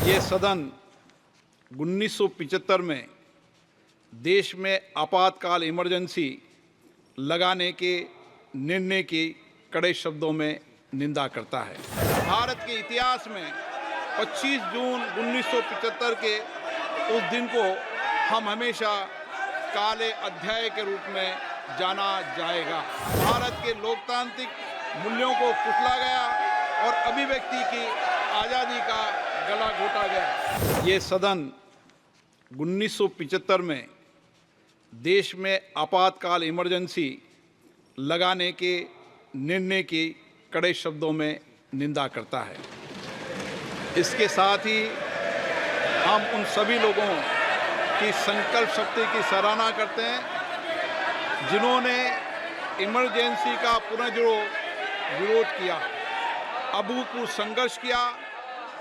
ये सदन 1975 में देश में आपातकाल इमरजेंसी लगाने के निर्णय की कड़े शब्दों में निंदा करता है। भारत के इतिहास में 25 जून 1975 के उस दिन को हम हमेशा काले अध्याय के रूप में जाना जाएगा। भारत के लोकतांत्रिक मूल्यों को कुचला गया और अभिव्यक्ति की आज़ादी का गला घोटा गया। ये सदन 1975 में देश में आपातकाल इमरजेंसी लगाने के निर्णय की कड़े शब्दों में निंदा करता है। इसके साथ ही हम उन सभी लोगों की संकल्प शक्ति की सराहना करते हैं जिन्होंने इमरजेंसी का पुनर्जोर विरोध किया, अभूतपूर्व संघर्ष किया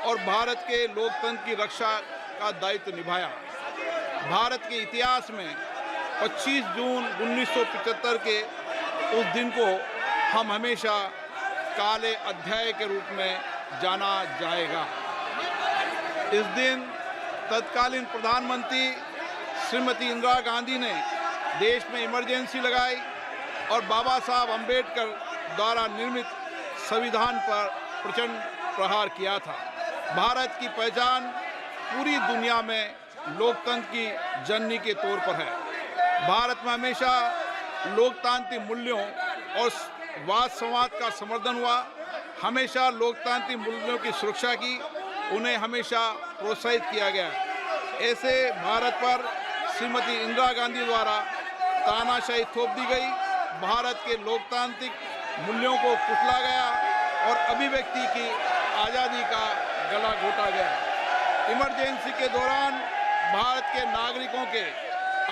और भारत के लोकतंत्र की रक्षा का दायित्व निभाया। भारत के इतिहास में 25 जून 1975 के उस दिन को हम हमेशा काले अध्याय के रूप में जाना जाएगा। इस दिन तत्कालीन प्रधानमंत्री श्रीमती इंदिरा गांधी ने देश में इमरजेंसी लगाई और बाबा साहब अम्बेडकर द्वारा निर्मित संविधान पर प्रचंड प्रहार किया था। भारत की पहचान पूरी दुनिया में लोकतंत्र की जननी के तौर पर है। भारत में हमेशा लोकतांत्रिक मूल्यों और वाद संवाद का समर्थन हुआ, हमेशा लोकतांत्रिक मूल्यों की सुरक्षा की, उन्हें हमेशा प्रोत्साहित किया गया। ऐसे भारत पर श्रीमती इंदिरा गांधी द्वारा तानाशाही थोप दी गई, भारत के लोकतांत्रिक मूल्यों को कुचला गया और अभिव्यक्ति की आज़ादी का गला घोटा गया। इमरजेंसी के दौरान भारत के नागरिकों के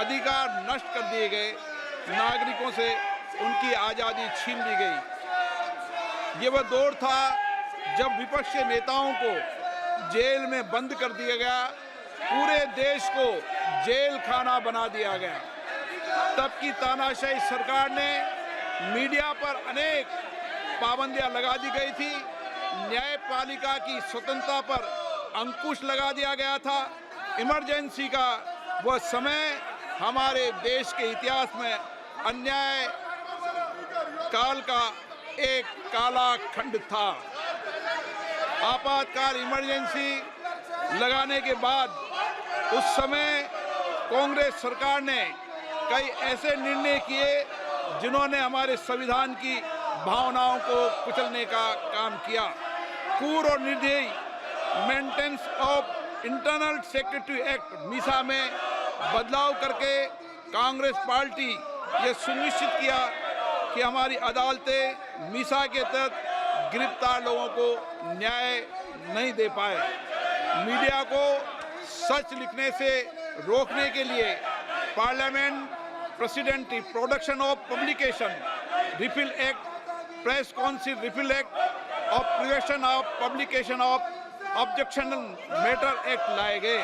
अधिकार नष्ट कर दिए गए, नागरिकों से उनकी आज़ादी छीन ली गई। ये वह दौर था जब विपक्ष के नेताओं को जेल में बंद कर दिया गया, पूरे देश को जेल खाना बना दिया गया। तब की तानाशाही सरकार ने मीडिया पर अनेक पाबंदियां लगा दी गई थी, न्यायपालिका की स्वतंत्रता पर अंकुश लगा दिया गया था। इमरजेंसी का वह समय हमारे देश के इतिहास में अन्याय काल का एक काला खंड था। आपातकाल इमरजेंसी लगाने के बाद उस समय कांग्रेस सरकार ने कई ऐसे निर्णय किए जिन्होंने हमारे संविधान की भावनाओं को कुचलने का काम किया। पूर्व और निर्दयी maintenance of internal secretary act Misa में बदलाव करके कांग्रेस पार्टी ये सुनिश्चित किया कि हमारी अदालतें मीसा के तहत गिरफ्तार लोगों को न्याय नहीं दे पाए। मीडिया को सच लिखने से रोकने के लिए parliament president production of publication repeal act, press council repeal act और prevention of publication of objectionable matter act लाए गए।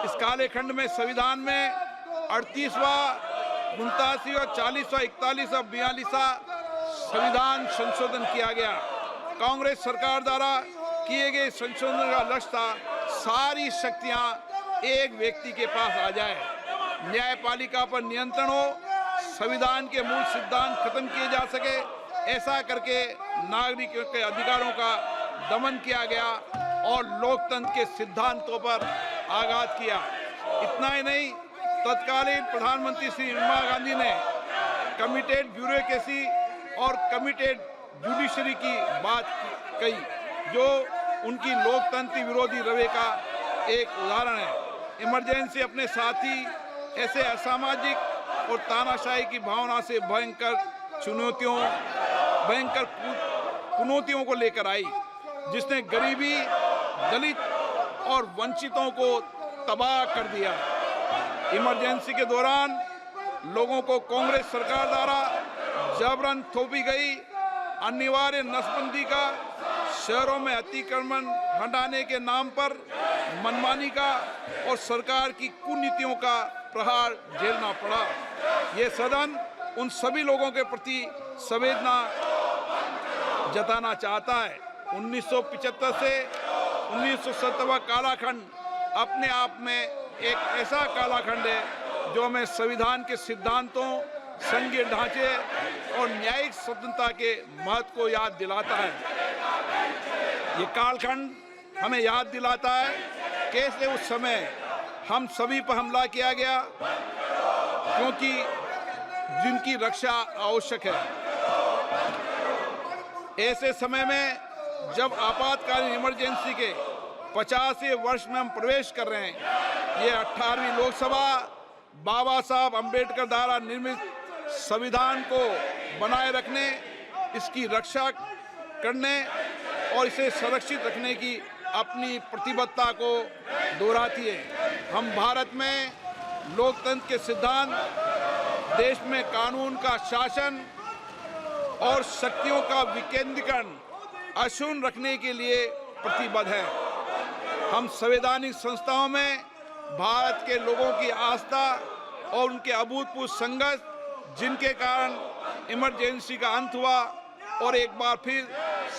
इस काले खंड में संविधान में 38वां, 89वां, 40वां, 41वां, 42वां संविधान संशोधन किया गया। कांग्रेस सरकार द्वारा किए गए संशोधन का लक्ष्य था सारी शक्तियां एक व्यक्ति के पास आ जाए, न्यायपालिका पर नियंत्रण हो, संविधान के मूल सिद्धांत खत्म किए जा सके। ऐसा करके नागरिकों के अधिकारों का दमन किया गया और लोकतंत्र के सिद्धांतों पर आघात किया। इतना ही नहीं, तत्कालीन प्रधानमंत्री श्री इंदिरा गांधी ने कमिटेड ब्यूरोक्रेसी और कमिटेड जुडिशरी की बात कही, जो उनकी लोकतंत्र विरोधी रवैये का एक उदाहरण है। इमरजेंसी अपने साथ ही ऐसे असामाजिक और तानाशाही की भावना से भयंकर चुनौतियों को लेकर आई, जिसने गरीबी, दलित और वंचितों को तबाह कर दिया। इमरजेंसी के दौरान लोगों को कांग्रेस सरकार द्वारा जबरन थोपी गई अनिवार्य नसबंदी का, शहरों में अतिक्रमण हटाने के नाम पर मनमानी का और सरकार की कुनीतियों का प्रहार झेलना पड़ा। ये सदन उन सभी लोगों के प्रति संवेदना जताना चाहता है। 1975 से 1970वां कालाखंड अपने आप में एक ऐसा कालाखंड है जो हमें संविधान के सिद्धांतों, संघीय ढांचे और न्यायिक स्वतंत्रता के महत्व को याद दिलाता है। ये कालखंड हमें याद दिलाता है कैसे उस समय हम सभी पर हमला किया गया, क्योंकि जिनकी रक्षा आवश्यक है। ऐसे समय में जब आपातकालीन इमरजेंसी के 50वें वर्ष में हम प्रवेश कर रहे हैं, ये 18वीं लोकसभा बाबा साहब अंबेडकर द्वारा निर्मित संविधान को बनाए रखने, इसकी रक्षा करने और इसे संरक्षित रखने की अपनी प्रतिबद्धता को दोहराती है। हम भारत में लोकतंत्र के सिद्धांत, देश में कानून का शासन और शक्तियों का विकेंद्रीकरण अक्षुण्ण रखने के लिए प्रतिबद्ध हैं। हम संवैधानिक संस्थाओं में भारत के लोगों की आस्था और उनके अभूतपूर्व संघर्ष, जिनके कारण इमरजेंसी का अंत हुआ और एक बार फिर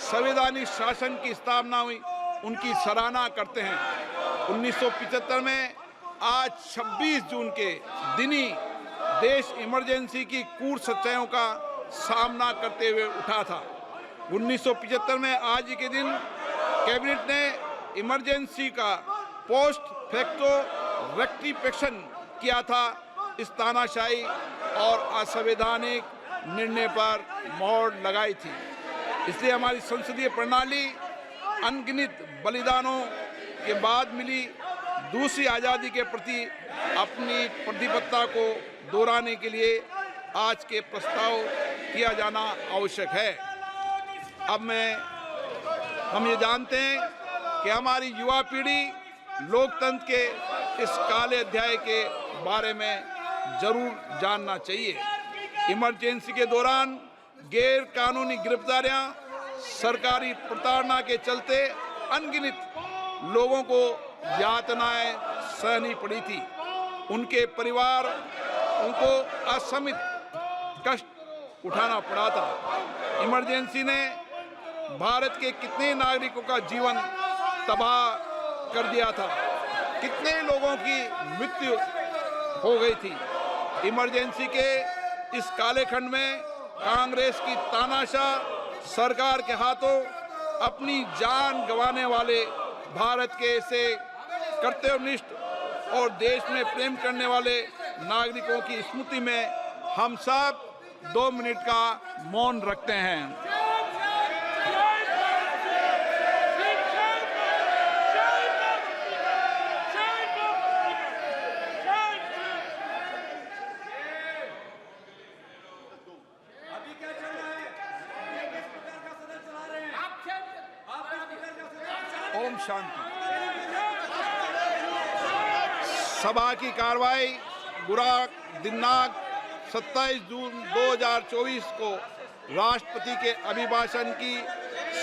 संवैधानिक शासन की स्थापना हुई, उनकी सराहना करते हैं। 1975 में आज 26 जून के दिन ही देश इमरजेंसी की कूट सच्चाइयों का सामना करते हुए उठा था। 1975 में आज ही के दिन कैबिनेट ने इमरजेंसी का पोस्ट फैक्टो रेक्टिफिकेशन किया था। इस तानाशाही और असंवैधानिक निर्णय पर मोहर लगाई थी। इसलिए हमारी संसदीय प्रणाली अनगिनत बलिदानों के बाद मिली दूसरी आज़ादी के प्रति अपनी प्रतिबद्धता को दोहराने के लिए आज के प्रस्ताव किया जाना आवश्यक है। अब हम ये जानते हैं कि हमारी युवा पीढ़ी लोकतंत्र के इस काले अध्याय के बारे में जरूर जानना चाहिए। इमरजेंसी के दौरान गैर कानूनी गिरफ्तारियां, सरकारी प्रताड़ना के चलते अनगिनत लोगों को यातनाएं सहनी पड़ी थी। उनके परिवार उनको असमित कष्ट उठाना पड़ा था। इमरजेंसी ने भारत के कितने नागरिकों का जीवन तबाह कर दिया था, कितने लोगों की मृत्यु हो गई थी। इमरजेंसी के इस काले खंड में कांग्रेस की तानाशाह सरकार के हाथों अपनी जान गंवाने वाले भारत के ऐसे कर्तव्यनिष्ठ और देश में प्रेम करने वाले नागरिकों की स्मृति में हम सब 2 मिनट का मौन रखते हैं। ओम शांति। सभा की कार्रवाई दिनांक 27 जून 2024 को राष्ट्रपति के अभिभाषण की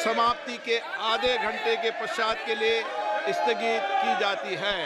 समाप्ति के आधे घंटे के पश्चात के लिए स्थगित की जाती है।